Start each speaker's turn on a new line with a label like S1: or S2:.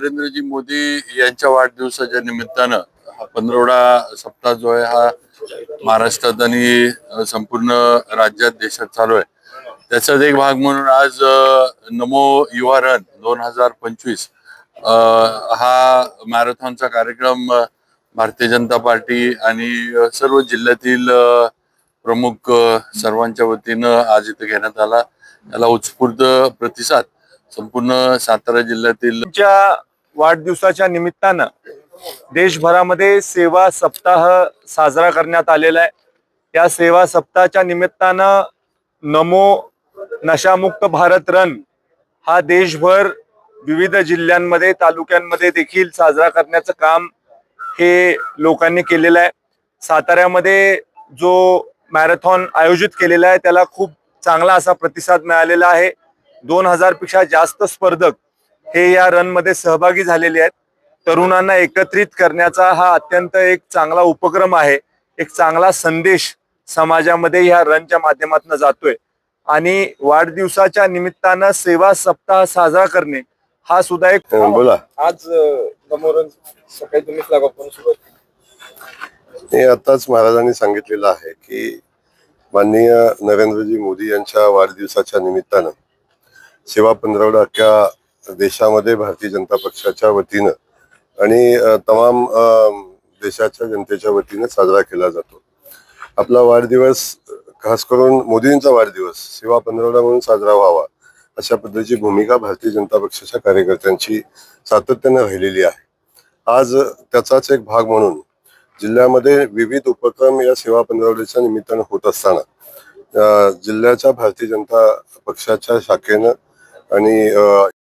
S1: नरेंद्रजी मोदी यांच्या वाढदिवसाच्या निमित्तानं हा पंधरवडा सप्ताह जो आहे हा महाराष्ट्रात आणि संपूर्ण राज्यात देशात चालू आहे. त्याचाच एक भाग म्हणून आज नमो युवा रन 2025 हा मॅरेथॉनचा कार्यक्रम भारतीय जनता पार्टी आणि सर्व जिल्ह्यातील प्रमुख सर्वांच्या वतीनं आज इथे घेण्यात आला. त्याला उत्स्फूर्त प्रतिसाद संपूर्ण सातारा जिल्ह्यातील
S2: वाढदिवसाच्या निमित्तानं देशभरामध्ये सेवा सप्ताह साजरा करण्यात आलेला आहे. या सेवा सप्ताहाच्या निमित्तानं नमो नशामुक्त भारत रन हा देशभर विविध जिल्ह्यांमध्ये तालुक्यांमध्ये देखील साजरा करण्याचं काम हे लोकांनी केलेलं आहे. साताऱ्यामध्ये जो मॅरेथॉन आयोजित केलेला आहे त्याला खूप चांगला असा प्रतिसाद मिळालेला आहे. 2000 पेक्षा जास्त स्पर्धक हे या रन मध्ये सहभागी झालेले आहेत. तरुणांना एकत्रित करण्याचा हा अत्यंत एक चांगला उपक्रम आहे. एक चांगला संदेश समाजामध्ये या रनच्या माध्यमातून जातोय आणि वाढदिवसाच्या निमित्तानं सेवा सप्ताह साजरा करणे हा सुद्धा एक
S3: बोला.
S2: आज नमो रन सकाळी तुम्हीच लागू सुरुवात
S3: हे आताच महाराजांनी सांगितलेलं आहे की माननीय नरेंद्रजी मोदी यांच्या वाढदिवसाच्या निमित्तानं सेवा पंधरवडा अख्ख्या देशामध्ये भारतीय जनता पक्षाच्या वतीनं आणि तमाम देशाच्या जनतेच्या वतीने साजरा केला जातो. आपला वाढदिवस खास करून मोदींचा वाढदिवस सेवा पंधरवडा म्हणून साजरा व्हावा अशा पद्धतीची भूमिका भारतीय जनता पक्षाच्या कार्यकर्त्यांची सातत्याने राहिलेली आहे. आज त्याचाच एक भाग म्हणून जिल्ह्यामध्ये विविध उपक्रम या सेवा पंधरवड्याच्या निमित्तानं होत असताना जिल्ह्याच्या भारतीय जनता पक्षाच्या शाखेनं आणि